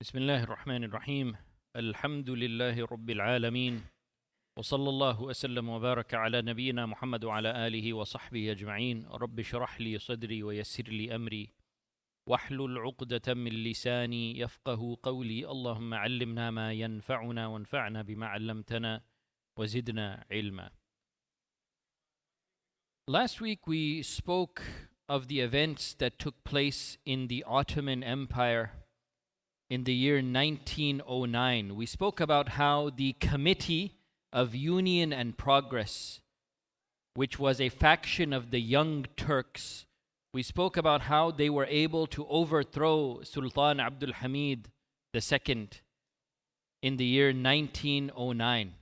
بسم الله الرحمن الرحيم الحمد لله رب العالمين وصلى الله وسلم وبارك على نبينا محمد وعلى آله وصحبه أجمعين رب اشرح لي صدري ويسر لي أمري واحلل عقدة من لساني يفقه قولي اللهم علمنا ما ينفعنا وانفعنا بما علمتنا وزدنا علما. Last week we spoke of the events that took place in the Ottoman Empire in the year 1909. We spoke about how the Committee of Union and Progress, which was a faction of the Young Turks, we spoke about how they were able to overthrow Sultan Abdul Hamid II in the year 1909.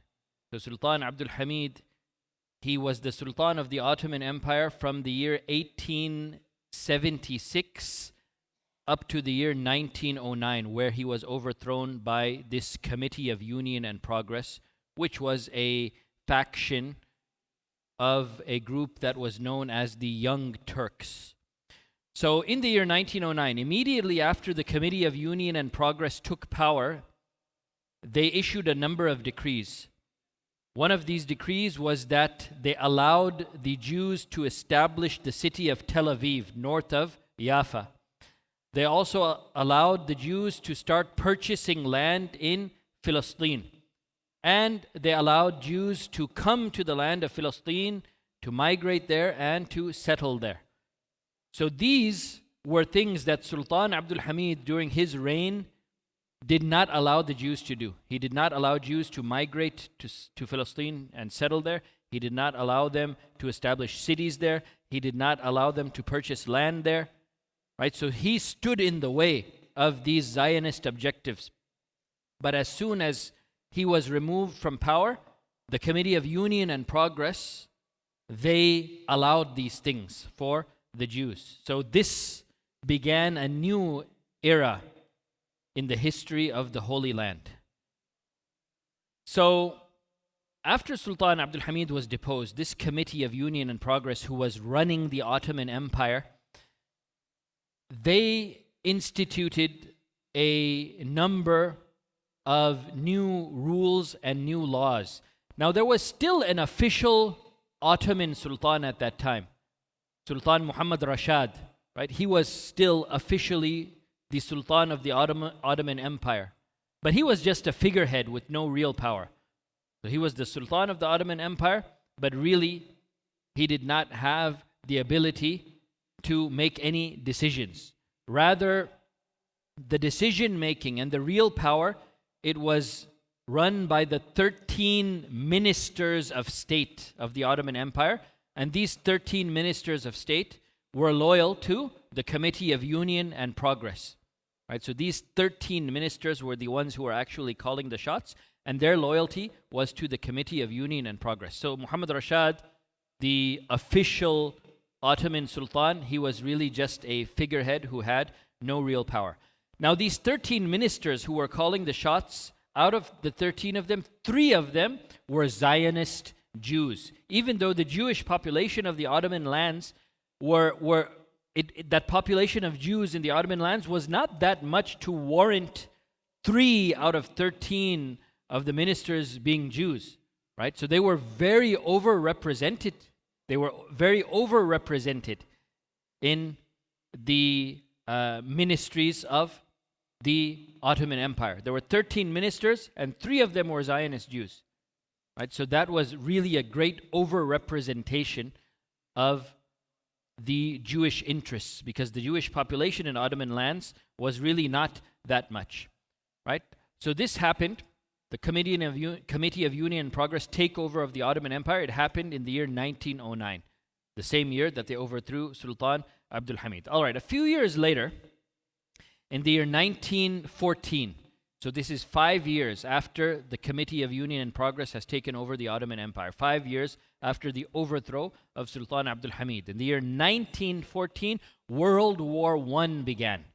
So Sultan Abdul Hamid, he was the Sultan of the Ottoman Empire from the year 1876 up to the year 1909, where he was overthrown by this Committee of Union and Progress, which was a faction of a group that was known as the Young Turks. So in the year 1909, immediately after the Committee of Union and Progress took power, they issued a number of decrees. One of these decrees was that they allowed the Jews to establish the city of Tel Aviv, north of Jaffa. They also allowed the Jews to start purchasing land in Palestine. And they allowed Jews to come to the land of Palestine, to migrate there and to settle there. So these were things that Sultan Abdul Hamid, during his reign, did not allow the Jews to do. He did not allow Jews to migrate to Palestine and settle there. He did not allow them to establish cities there. He did not allow them to purchase land there. Right? So he stood in the way of these Zionist objectives. But as soon as he was removed from power, the Committee of Union and Progress, they allowed these things for the Jews. So this began a new era in the history of the Holy Land. So after Sultan Abdul Hamid was deposed, this Committee of Union and Progress, who was running the Ottoman Empire, they instituted a number of new rules and new laws. Now, there was still an official Ottoman Sultan at that time, Sultan Muhammad Rashad, right? He was still officially the Sultan of the Ottoman Empire. But he was just a figurehead with no real power. So he was the Sultan of the Ottoman Empire, but really, he did not have the ability to make any decisions. Rather, the decision-making and the real power, it was run by the 13 ministers of state of the Ottoman Empire. And these 13 ministers of state were loyal to the Committee of Union and Progress. Right? So these 13 ministers were the ones who were actually calling the shots, and their loyalty was to the Committee of Union and Progress. So Muhammad Rashad, the official Ottoman Sultan, he was really just a figurehead who had no real power. Now these 13 ministers who were calling the shots, out of the 13 of them, 3 of them were Zionist Jews. Even though the Jewish population of the Ottoman lands that population of Jews in the Ottoman lands was not that much to warrant 3 out of 13 of the ministers being Jews, right? So they were very overrepresented. They were very overrepresented in the ministries of the Ottoman Empire. There were 13 ministers, and 3 of them were Zionist Jews, right? So that was really a great overrepresentation of the Jewish interests, because the Jewish population in Ottoman lands was really not that much, right? So this happened. The Committee of Union and Progress takeover of the Ottoman Empire, it happened in the year 1909, the same year that they overthrew Sultan Abdul Hamid. All right, a few years later, in the year 1914, so this is 5 years after the Committee of Union and Progress has taken over the Ottoman Empire, 5 years after the overthrow of Sultan Abdul Hamid. In the year 1914, World War I began.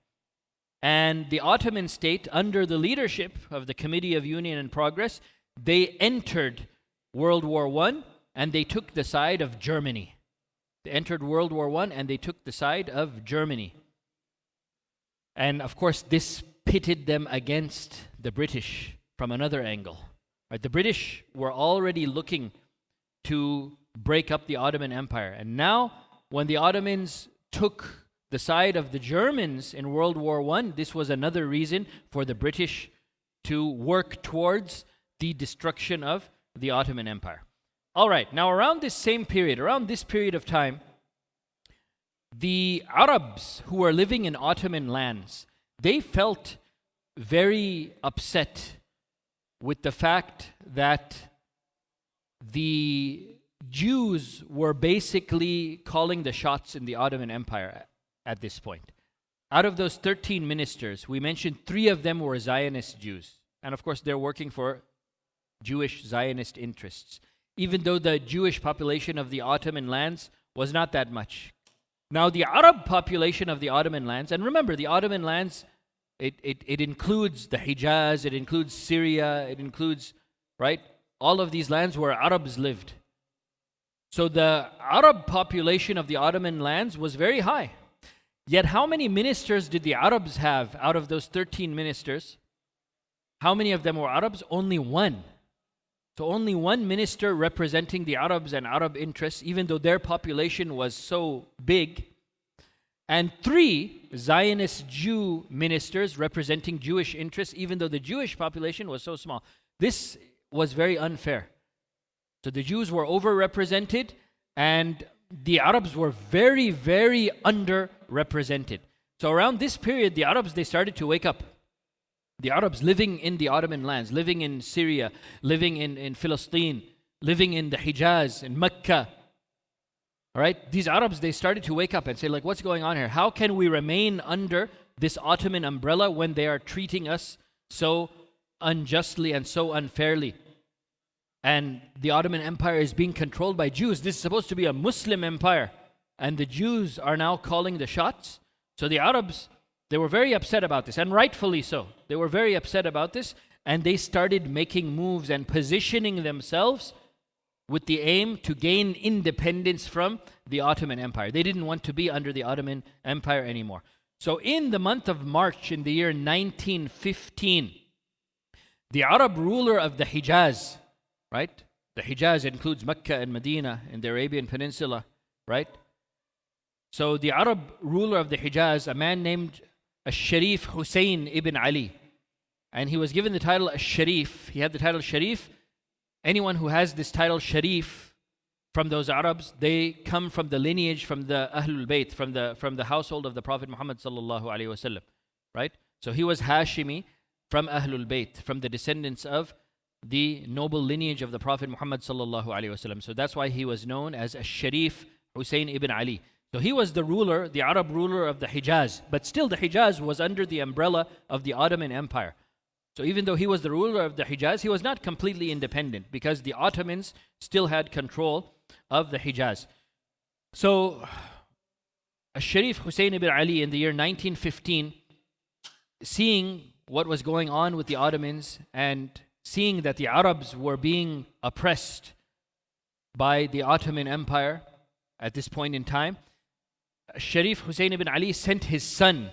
And the Ottoman state, under the leadership of the Committee of Union and Progress, they entered World War I and they took the side of Germany. They entered World War I and they took the side of Germany. And of course, this pitted them against the British from another angle. Right? The British were already looking to break up the Ottoman Empire. And now, when the Ottomans took the side of the Germans in World War I, this was another reason for the British to work towards the destruction of the Ottoman Empire. All right, now around this period of time, the Arabs who were living in Ottoman lands, they felt very upset with the fact that the Jews were basically calling the shots in the Ottoman Empire at this point. Out of those 13 ministers, we mentioned 3 of them were Zionist Jews. And of course, they're working for Jewish Zionist interests, even though the Jewish population of the Ottoman lands was not that much. Now, the Arab population of the Ottoman lands, and remember, the Ottoman lands, it includes the Hijaz, it includes Syria, it includes, right, all of these lands where Arabs lived. So the Arab population of the Ottoman lands was very high. Yet how many ministers did the Arabs have out of those 13 ministers? How many of them were Arabs? Only 1. So only 1 minister representing the Arabs and Arab interests, even though their population was so big. And 3 Zionist Jew ministers representing Jewish interests, even though the Jewish population was so small. This was very unfair. So the Jews were overrepresented, and the Arabs were very, very underrepresented. So around this period, the Arabs, they started to wake up. The Arabs living in the Ottoman lands, living in Syria, living in Palestine, living in the Hijaz, in Mecca. All right, these Arabs, they started to wake up and say, like, what's going on here? How can we remain under this Ottoman umbrella when they are treating us so unjustly and so unfairly? And the Ottoman Empire is being controlled by Jews. This is supposed to be a Muslim empire. And the Jews are now calling the shots. So the Arabs, they were very upset about this, and rightfully so. They were very upset about this, and they started making moves and positioning themselves with the aim to gain independence from the Ottoman Empire. They didn't want to be under the Ottoman Empire anymore. So in the month of March in the year 1915, the Arab ruler of the Hijaz, right? The Hijaz includes Mecca and Medina in the Arabian Peninsula, right? So the Arab ruler of the Hijaz, a man named Sharif Hussein ibn Ali, and he was given the title Sharif. He had the title Sharif. Anyone who has this title Sharif from those Arabs, they come from the lineage, from the Ahlul Bayt, from the household of the Prophet Muhammad sallallahu alaihi wasallam, right? So he was Hashimi from Ahlul Bayt, from the descendants of the noble lineage of the Prophet Muhammad sallallahu alaihi wasallam. So that's why he was known as Sharif Hussein ibn Ali. So he was the ruler, the Arab ruler of the Hijaz. But still the Hijaz was under the umbrella of the Ottoman Empire. So even though he was the ruler of the Hijaz, he was not completely independent because the Ottomans still had control of the Hijaz. So Sharif Hussein ibn Ali in the year 1915, seeing what was going on with the Ottomans and seeing that the Arabs were being oppressed by the Ottoman Empire at this point in time, Sharif Hussein ibn Ali sent his son,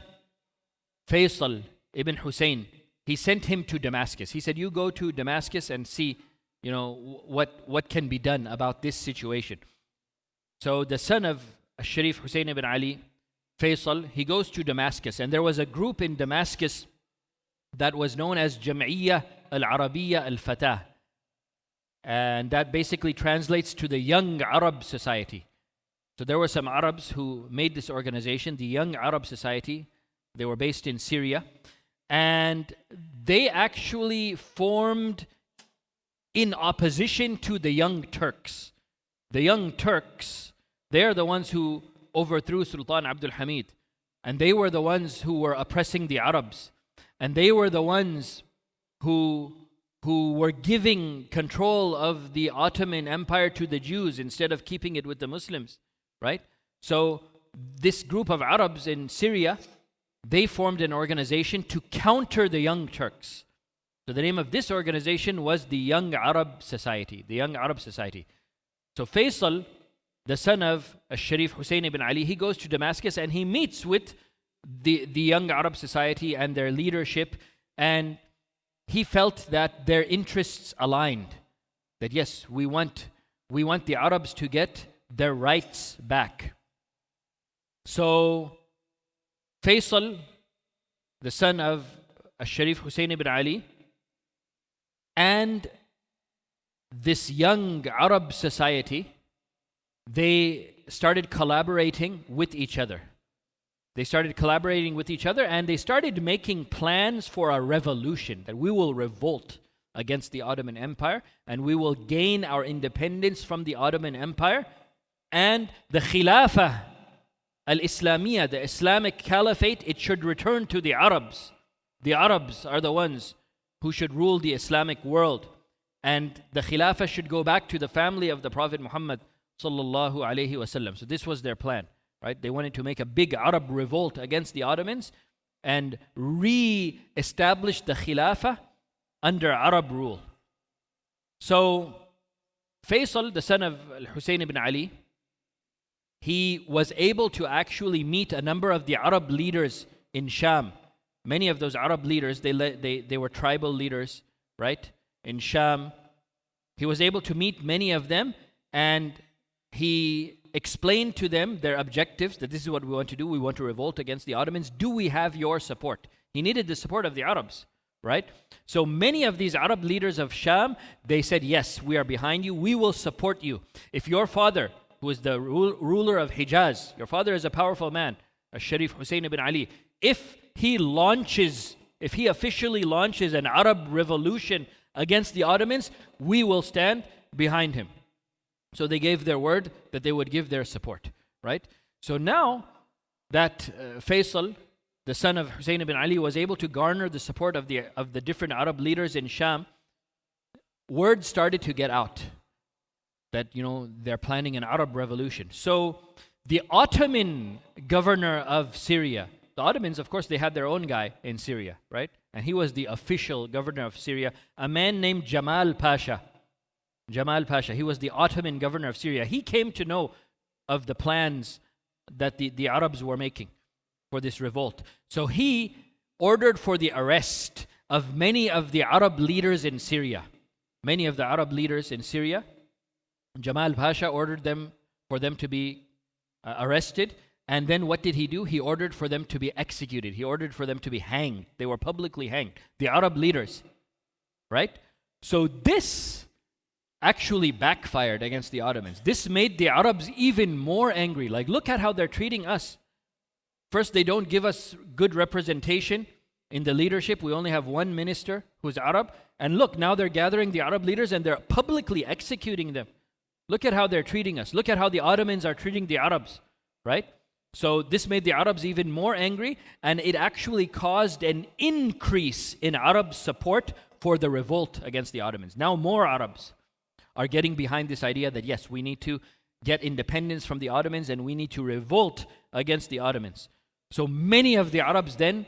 Faisal ibn Hussein. He sent him to Damascus. He said, you go to Damascus and see, what can be done about this situation. So the son of Sharif Hussein ibn Ali, Faisal, he goes to Damascus. And there was a group in Damascus that was known as Jam'iyyah al-Arabiyya al-Fatah. And that basically translates to the Young Arab Society. So there were some Arabs who made this organization, the Young Arab Society. They were based in Syria. And they actually formed in opposition to the Young Turks. The Young Turks, they're the ones who overthrew Sultan Abdul Hamid. And they were the ones who were oppressing the Arabs. And they were the ones who were giving control of the Ottoman Empire to the Jews instead of keeping it with the Muslims, right? So this group of Arabs in Syria, they formed an organization to counter the Young Turks. So the name of this organization was the Young Arab Society, the Young Arab Society. So Faisal, the son of Sharif Hussein ibn Ali, he goes to Damascus and he meets with the young Arab society and their leadership, and he felt that their interests aligned. That yes, we want the Arabs to get their rights back. So Faisal, the son of Sharif Hussein ibn Ali, and this young Arab society, they started collaborating with each other. They started collaborating with each other, and they started making plans for a revolution, that we will revolt against the Ottoman Empire and we will gain our independence from the Ottoman Empire, and the Khilafah al-Islamiyah, the Islamic Caliphate, it should return to the Arabs. The Arabs are the ones who should rule the Islamic world, and the Khilafah should go back to the family of the Prophet Muhammad sallallahu alaihi wasallam. So this was their plan, right? They wanted to make a big Arab revolt against the Ottomans and re-establish the Khilafah under Arab rule. So Faisal, the son of Hussein ibn Ali, he was able to actually meet a number of the Arab leaders in Sham. Many of those Arab leaders, they were tribal leaders, right? In Sham. He was able to meet many of them, and he explained to them their objectives, that this is what we want to do. We want to revolt against the Ottomans. Do we have your support? He needed the support of the Arabs, right? So many of these Arab leaders of Sham, they said, yes, we are behind you. We will support you. If your father, who is the ruler of Hijaz, your father is a powerful man, Sharif Hussein ibn Ali, if he officially launches an Arab revolution against the Ottomans, we will stand behind him. So they gave their word that they would give their support, right? So now that Faisal, the son of Hussein ibn Ali, was able to garner the support of the different Arab leaders in Sham, word started to get out that, they're planning an Arab revolution. So the Ottoman governor of Syria, the Ottomans, of course, they had their own guy in Syria, right? And he was the official governor of Syria, a man named Jamal Pasha. Jamal Pasha, he was the Ottoman governor of Syria. He came to know of the plans that the Arabs were making for this revolt. So he ordered for the arrest of many of the Arab leaders in Syria. Many of the Arab leaders in Syria, Jamal Pasha ordered for them to be arrested. And then what did he do? He ordered for them to be executed. He ordered for them to be hanged. They were publicly hanged. The Arab leaders, right? So this actually backfired against the Ottomans. This made the Arabs even more angry. Like, look at how they're treating us. First, they don't give us good representation in the leadership. We only have one minister who's Arab. And look, now they're gathering the Arab leaders and they're publicly executing them. Look at how they're treating us. Look at how the Ottomans are treating the Arabs, right? So this made the Arabs even more angry, and it actually caused an increase in Arab support for the revolt against the Ottomans. Now more Arabs are getting behind this idea that yes, we need to get independence from the Ottomans and we need to revolt against the Ottomans. So many of the Arabs then,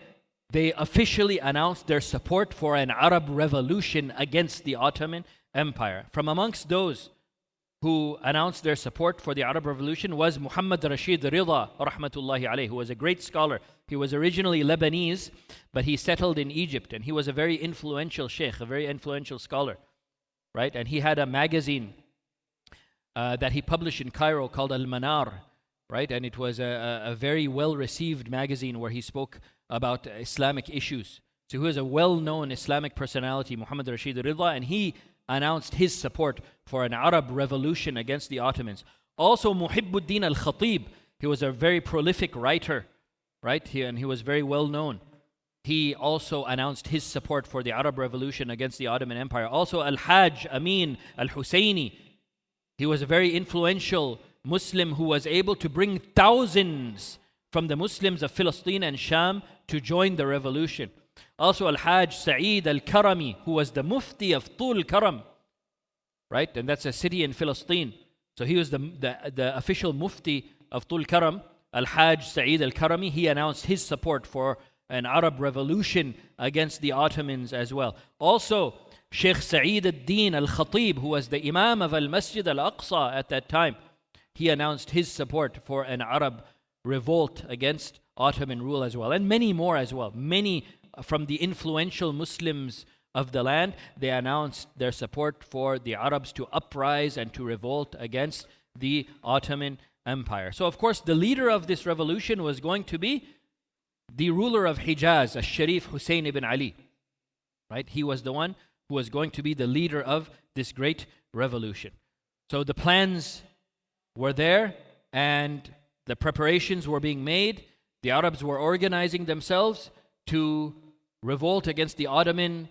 they officially announced their support for an Arab revolution against the Ottoman Empire. From amongst those who announced their support for the Arab Revolution was Muhammad Rashid Rida, rahmatullahi alayhi, who was a great scholar. He was originally Lebanese, but he settled in Egypt, and he was a very influential sheikh, a very influential scholar, right? And he had a magazine that he published in Cairo called Al-Manar, right? And it was a very well-received magazine where he spoke about Islamic issues. So he was a well-known Islamic personality, Muhammad Rashid Rida, and he announced his support for an Arab revolution against the Ottomans. Also, Muhibbuddin al-Khatib, he was a very prolific writer, right? And he was very well known. He also announced his support for the Arab revolution against the Ottoman Empire. Also, Al-Hajj Amin al-Husseini, he was a very influential Muslim who was able to bring thousands from the Muslims of Palestine and Sham to join the revolution. Also, Al-Hajj Syed al-Karami, who was the Mufti of Tul Karam, right? And that's a city in Palestine. So he was the official Mufti of Tul Karam, Al-Hajj Syed al-Karami. He announced his support for an Arab revolution against the Ottomans as well. Also, Sheikh Sa'id al-Din al-Khatib, who was the Imam of Al-Masjid al-Aqsa at that time, he announced his support for an Arab revolt against Ottoman rule as well, and many more as well. Many from the influential Muslims of the land, they announced their support for the Arabs to uprise and to revolt against the Ottoman Empire. So of course the leader of this revolution was going to be the ruler of Hijaz, Al-Sharif Hussein ibn Ali. Right? He was the one who was going to be the leader of this great revolution. So the plans were there and the preparations were being made. The Arabs were organizing themselves to revolt against the Ottoman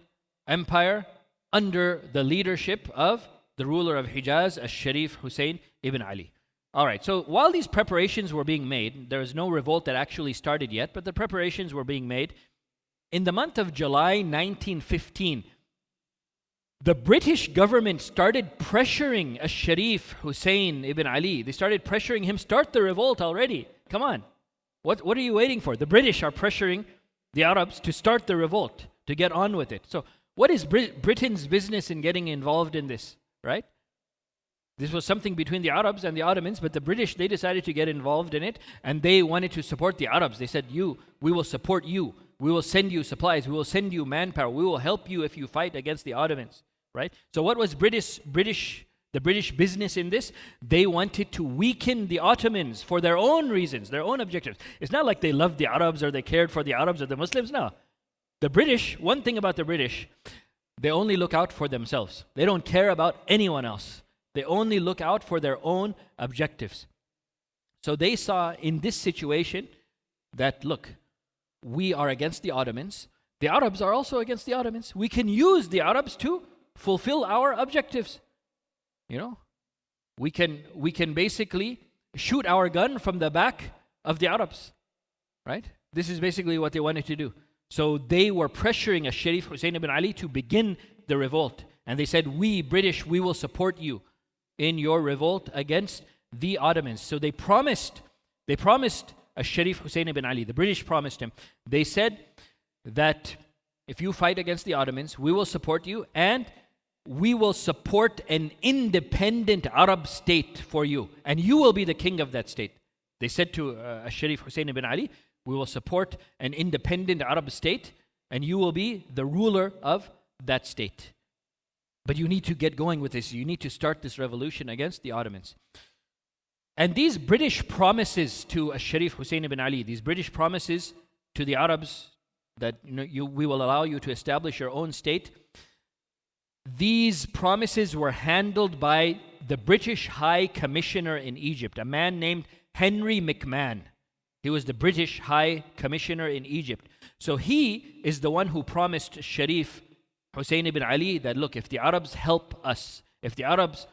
Empire under the leadership of the ruler of Hijaz, Al-Sharif Hussein ibn Ali. All right, so while these preparations were being made, there is no revolt that actually started yet, but the preparations were being made. In the month of July 1915, the British government started pressuring Al-Sharif Hussein ibn Ali. They started pressuring him, start the revolt already. Come on. What are you waiting for? The British are pressuring the Arabs to start the revolt, to get on with it. So what is Britain's business in getting involved in this, right? This was something between the Arabs and the Ottomans, but the British, they decided to get involved in it, and they wanted to support the Arabs. They said, we will support you. We will send you supplies. We will send you manpower. We will help you if you fight against the Ottomans, right? So what was the British business in this? They wanted to weaken the Ottomans for their own reasons, their own objectives. It's not like they loved the Arabs or they cared for the Arabs or the Muslims. No. The British, one thing about the British, they only look out for themselves. They don't care about anyone else. They only look out for their own objectives. So they saw in this situation that, look, we are against the Ottomans. The Arabs are also against the Ottomans. We can use the Arabs to fulfill our objectives. You know, we can basically shoot our gun from the back of the Arabs, right? This is basically what they wanted to do. So they were pressuring Al-Sharif Hussein ibn Ali to begin the revolt. And they said, we British, we will support you in your revolt against the Ottomans. So they promised Al-Sharif Hussein ibn Ali, the British promised him. They said that if you fight against the Ottomans, we will support you and we will support an independent Arab state for you, and you will be the king of that state. They said to Al-Sharif Hussein ibn Ali, we will support an independent Arab state, and you will be the ruler of that state. But you need to get going with this. You need to start this revolution against the Ottomans. And these British promises to Al-Sharif Hussein ibn Ali, these British promises to the Arabs that we will allow you to establish your own state, these promises were handled by the British High Commissioner in Egypt, a man named Henry McMahon. He was the British High Commissioner in Egypt. So he is the one who promised Sharif Hussein ibn Ali that, look, if the Arabs help us, if the Arabs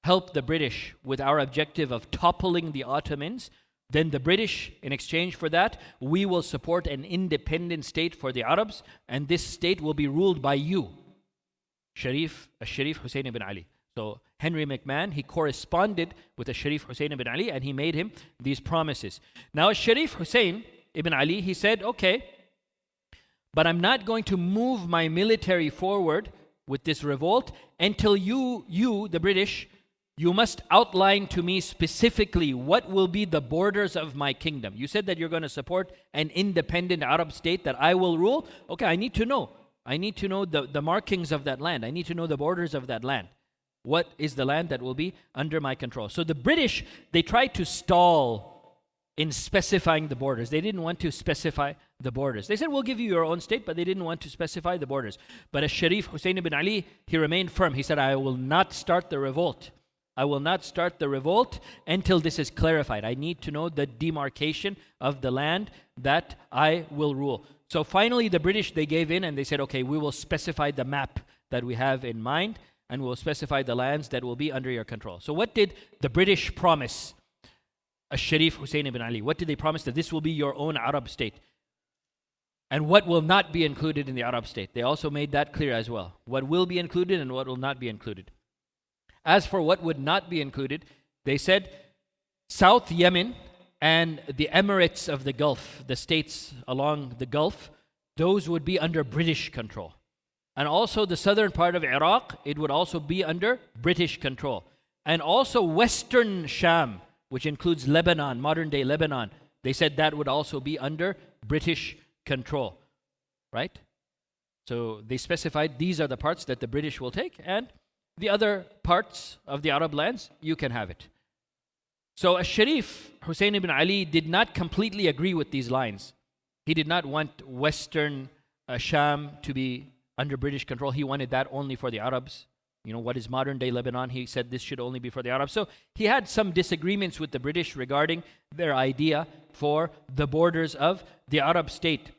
help the British with our objective of toppling the Ottomans, then the British, in exchange for that, we will support an independent state for the Arabs, and this state will be ruled by you, Sharif Hussein ibn Ali. So Henry McMahon, he corresponded with Sharif Hussein ibn Ali, and he made him these promises. Now Sharif Hussein ibn Ali, he said, okay, but I'm not going to move my military forward with this revolt until you, the British, you must outline to me specifically what will be the borders of my kingdom. You said that you're going to support an independent Arab state that I will rule. Okay, I need to know. I need to know the markings of that land. I need to know the borders of that land. What is the land that will be under my control? So the British, they tried to stall in specifying the borders. They didn't want to specify the borders. They said, we'll give you your own state, but they didn't want to specify the borders. But Al-Sharif Hussein ibn Ali, he remained firm. He said, I will not start the revolt. I will not start the revolt until this is clarified. I need to know the demarcation of the land that I will rule. So finally, the British, they gave in and they said, okay, we will specify the map that we have in mind, and we'll specify the lands that will be under your control. So what did the British promise Al-Sharif Hussein ibn Ali? What did they promise? That this will be your own Arab state. And what will not be included in the Arab state? They also made that clear as well. What will be included and what will not be included. As for what would not be included, they said South Yemen and the Emirates of the Gulf, the states along the Gulf, those would be under British control. And also the southern part of Iraq, it would also be under British control. And also Western Sham, which includes Lebanon, modern-day Lebanon, they said that would also be under British control, right? So they specified these are the parts that the British will take, and the other parts of the Arab lands, you can have it. So Sharif Hussein ibn Ali did not completely agree with these lines. He did not want Western Sham to be under British control. He wanted that only for the Arabs. You know, what is modern day Lebanon? He said this should only be for the Arabs. So he had some disagreements with the British regarding their idea for the borders of the Arab state.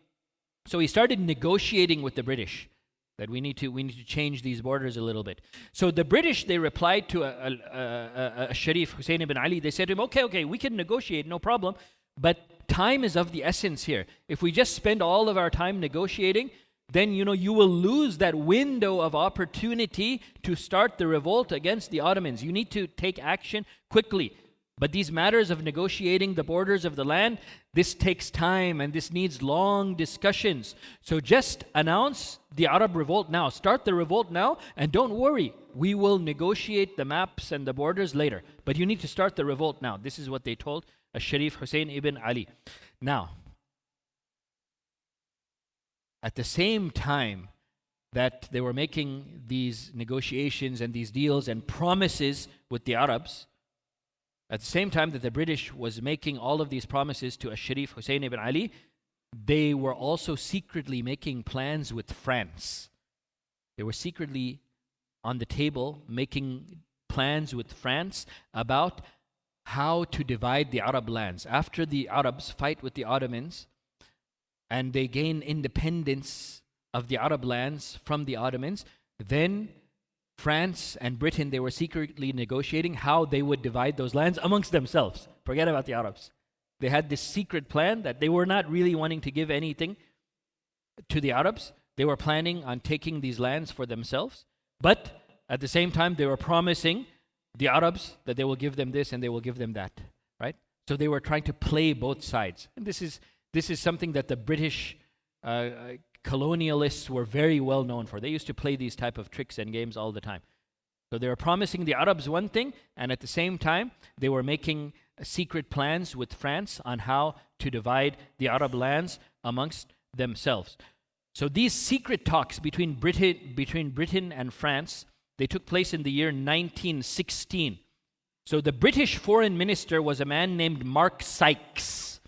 So he started negotiating with the British that we need to change these borders a little bit. So the British, they replied to Sharif Hussein ibn Ali. They said to him, okay, we can negotiate, no problem, but time is of the essence here. If we just spend all of our time negotiating, then you will lose that window of opportunity to start the revolt against the Ottomans. You need to take action quickly. But these matters of negotiating the borders of the land, this takes time and this needs long discussions. So just announce the Arab revolt now. Start the revolt now, and don't worry. We will negotiate the maps and the borders later. But you need to start the revolt now. This is what they told Sharif Hussein ibn Ali. Now, at the same time that they were making these negotiations and these deals and promises with the Arabs, at the same time that the British was making all of these promises to Sharif Hussein ibn Ali, they were also secretly making plans with France. They were secretly on the table making plans with France about how to divide the Arab lands. After the Arabs fight with the Ottomans and they gain independence of the Arab lands from the Ottomans, then France and Britain, they were secretly negotiating how they would divide those lands amongst themselves. Forget about the Arabs. They had this secret plan that they were not really wanting to give anything to the Arabs. They were planning on taking these lands for themselves. But at the same time, they were promising the Arabs that they will give them this and they will give them that, right? So they were trying to play both sides. And this is something that the British colonialists were very well known for. They used to play these type of tricks and games all the time. So they were promising the Arabs one thing, and at the same time, they were making secret plans with France on how to divide the Arab lands amongst themselves. So these secret talks between Britain and France, they took place in the year 1916. So the British foreign minister was a man named Mark Sykes,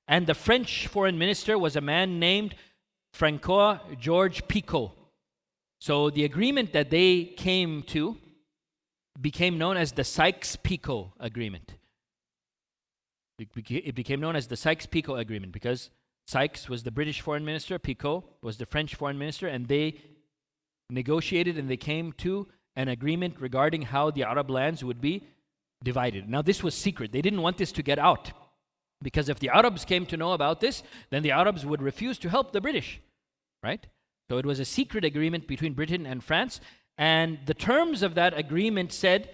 and the French foreign minister was a man named Francois George Picot. So the agreement that they came to became known as the Sykes-Picot Agreement. It became known as the Sykes-Picot Agreement because Sykes was the British foreign minister, Picot was the French foreign minister, and they negotiated and they came to an agreement regarding how the Arab lands would be divided. Now this was secret. They didn't want this to get out because if the Arabs came to know about this, then the Arabs would refuse to help the British, right? So it was a secret agreement between Britain and France, and the terms of that agreement said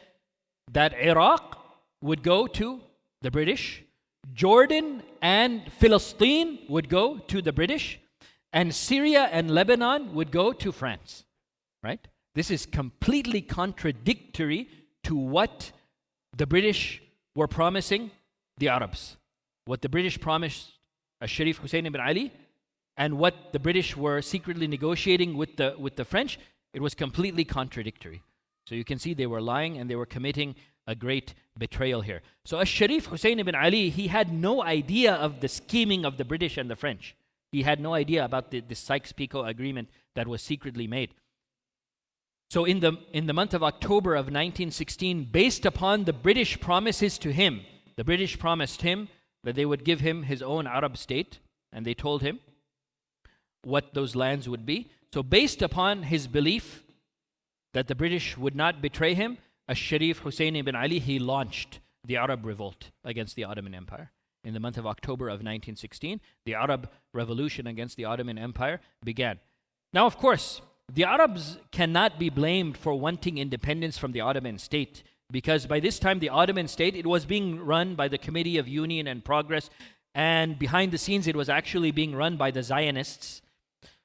that Iraq would go to the British, Jordan and Philistine would go to the British, and Syria and Lebanon would go to France, right? This is completely contradictory to what the British were promising the Arabs. What the British promised Sharif Hussein ibn Ali and what the British were secretly negotiating with the French, it was completely contradictory. So you can see they were lying and they were committing a great betrayal here. So Sharif Hussein ibn Ali, he had no idea of the scheming of the British and the French. He had no idea about the Sykes-Picot agreement that was secretly made. So in the month of October of 1916, based upon the British promises to him, the British promised him that they would give him his own Arab state, and they told him what those lands would be. So based upon his belief that the British would not betray him, Sharif Hussein ibn Ali, he launched the Arab revolt against the Ottoman Empire. In the month of October of 1916, the Arab revolution against the Ottoman Empire began. Now, of course, the Arabs cannot be blamed for wanting independence from the Ottoman state, because by this time the Ottoman state, it was being run by the Committee of Union and Progress, and behind the scenes it was actually being run by the Zionists.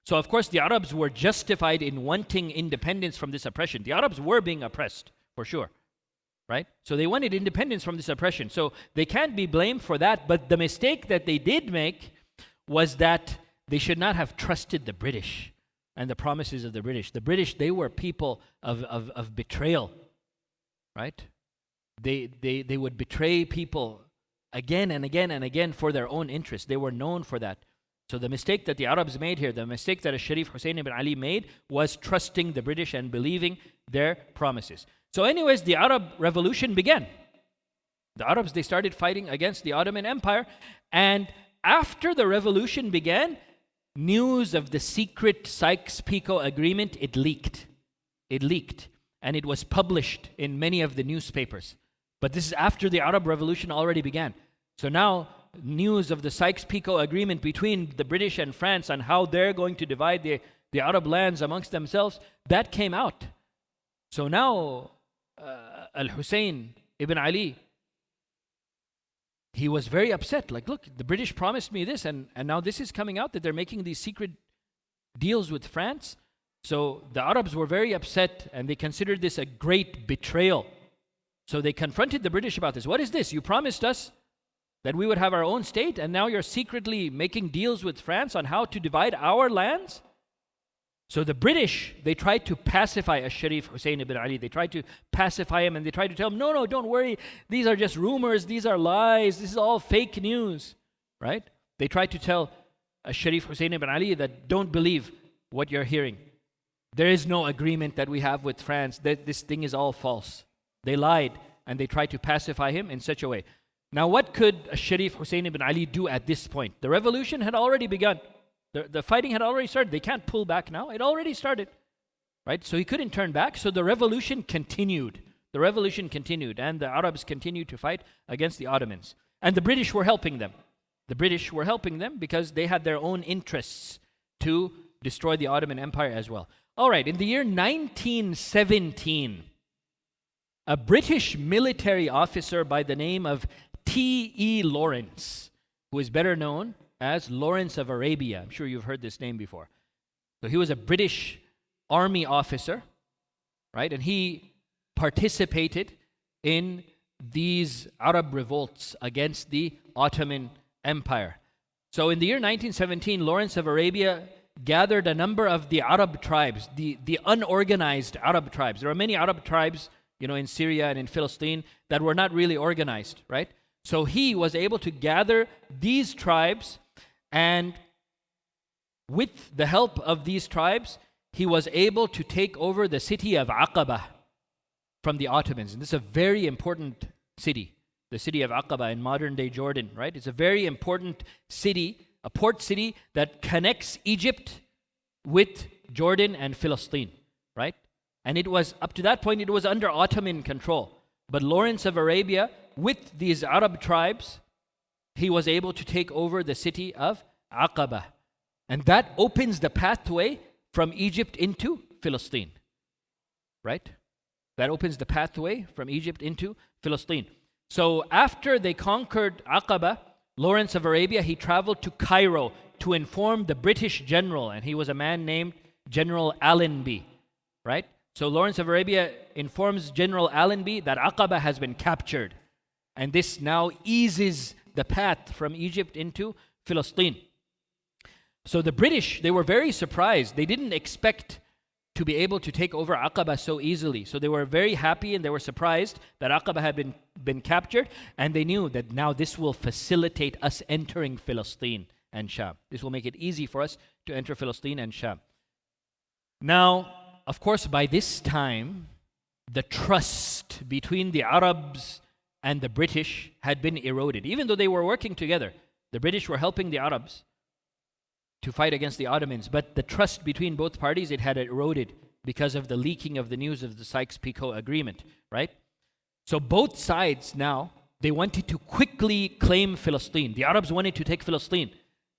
So of course the Arabs were justified in wanting independence from this oppression. The Arabs were being oppressed, for sure. right? So they wanted independence from this oppression. So they can't be blamed for that. But the mistake that they did make was that they should not have trusted the British and the promises of the British. The British, they were people of betrayal, right? They would betray people again and again and again for their own interest. They were known for that. So the mistake that the Arabs made here, the mistake that Sharif Hussein ibn Ali made, was trusting the British and believing their promises. So anyways, the Arab Revolution began. The Arabs, they started fighting against the Ottoman Empire. And after the revolution began, news of the secret Sykes-Picot agreement, it leaked. It leaked. And it was published in many of the newspapers. But this is after the Arab Revolution already began. So now, news of the Sykes-Picot agreement between the British and France on how they're going to divide the Arab lands amongst themselves, that came out. So now, Al-Hussein ibn Ali, he was very upset. Like, look, the British promised me this, and now this is coming out that they're making these secret deals with France. So the Arabs were very upset, and they considered this a great betrayal. So they confronted the British about this. What is this? You promised us that we would have our own state, and now you're secretly making deals with France on how to divide our lands? So the British, they tried to pacify Sharif Hussein ibn Ali. They tried to pacify him, and they tried to tell him, no, don't worry. These are just rumors. These are lies. This is all fake news, right? They tried to tell Sharif Hussein ibn Ali that don't believe what you're hearing. There is no agreement that we have with France. That this thing is all false. They lied, and they tried to pacify him in such a way. Now, what could Sharif Hussein ibn Ali do at this point? The revolution had already begun. The fighting had already started. They can't pull back now. It already started, right? So he couldn't turn back. So the revolution continued. The revolution continued, and the Arabs continued to fight against the Ottomans. And the British were helping them. The British were helping them because they had their own interests to destroy the Ottoman Empire as well. All right, in the year 1917, a British military officer by the name of T.E. Lawrence, who is better known as Lawrence of Arabia. I'm sure you've heard this name before. So he was a British army officer, right? And he participated in these Arab revolts against the Ottoman Empire. So in the year 1917, Lawrence of Arabia gathered a number of the Arab tribes, the unorganized Arab tribes. There are many Arab tribes, in Syria and in Palestine that were not really organized, right? So he was able to gather these tribes, and with the help of these tribes, he was able to take over the city of Aqaba from the Ottomans. And this is a very important city, the city of Aqaba in modern-day Jordan, right? It's a very important city, a port city that connects Egypt with Jordan and Palestine, right? And it was, up to that point, it was under Ottoman control. But Lawrence of Arabia, with these Arab tribes, he was able to take over the city of Aqaba. And that opens the pathway from Egypt into Palestine, right? That opens the pathway from Egypt into Palestine. So after they conquered Aqaba, Lawrence of Arabia, he traveled to Cairo to inform the British general, and he was a man named General Allenby, right? So Lawrence of Arabia informs General Allenby that Aqaba has been captured. And this now eases the path from Egypt into Palestine. So the British, they were very surprised. They didn't expect to be able to take over Aqaba so easily. So they were very happy, and they were surprised that Aqaba had been captured. And they knew that now this will facilitate us entering Palestine and Sham. This will make it easy for us to enter Palestine and Sham. Now, of course, by this time, the trust between the Arabs and the British had been eroded. Even though they were working together, the British were helping the Arabs to fight against the Ottomans. But the trust between both parties, it had eroded because of the leaking of the news of the Sykes-Picot agreement, right? So both sides now, they wanted to quickly claim Palestine. The Arabs wanted to take Palestine.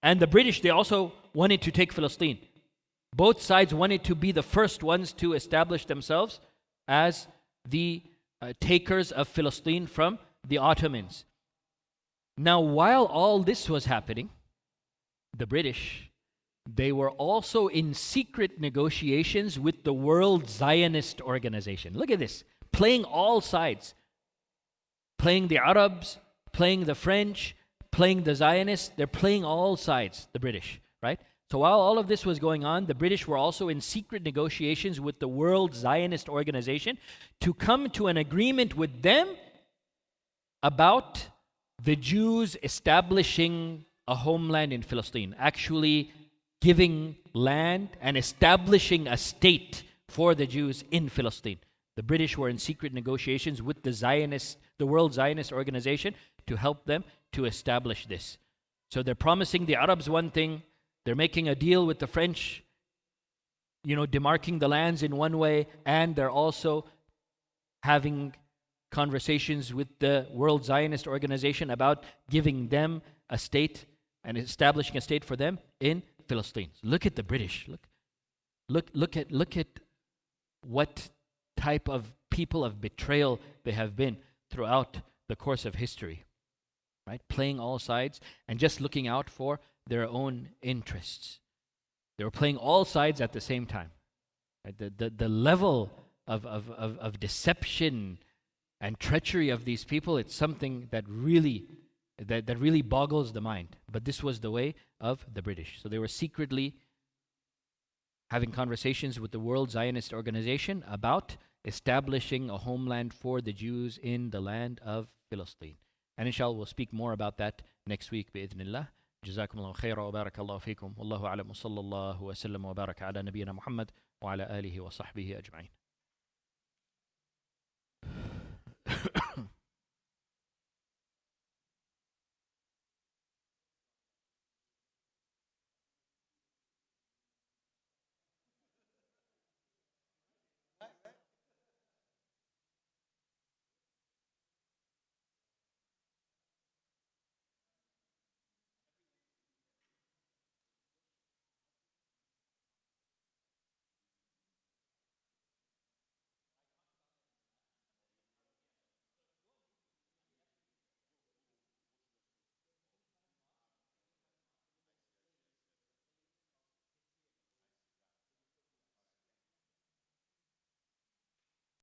And the British, they also wanted to take Palestine. Both sides wanted to be the first ones to establish themselves as the takers of Palestine from the Ottomans. Now, while all this was happening, the British, they were also in secret negotiations with the World Zionist Organization. Look at this, playing all sides. playing the Arabs, playing the French, playing the Zionists. They're playing all sides, the British, right? So while all of this was going on, the British were also in secret negotiations with the World Zionist Organization to come to an agreement with them about the Jews establishing a homeland in Palestine, actually giving land and establishing a state for the Jews in Palestine. The British were in secret negotiations with the World Zionist Organization to help them to establish this. So they're promising the Arabs one thing, they're making a deal with the French, demarking the lands in one way, and they're also having conversations with the World Zionist Organization about giving them a state and establishing a state for them in Palestine. Look at the British. Look at what type of people of betrayal they have been throughout the course of history. Right? Playing all sides and just looking out for their own interests. They were playing all sides at the same time. Right? The level of deception and treachery of these people, it's something that really boggles the mind. But this was the way of the British. So they were secretly having conversations with the World Zionist Organization about establishing a homeland for the Jews in the land of Palestine. And inshallah, we'll speak more about that next week, bi'idhnillah. جزاكم الله خيرا وبارك الله فيكم والله أعلم وصلى الله وسلم وبارك على نبينا محمد وعلى آله وصحبه أجمعين.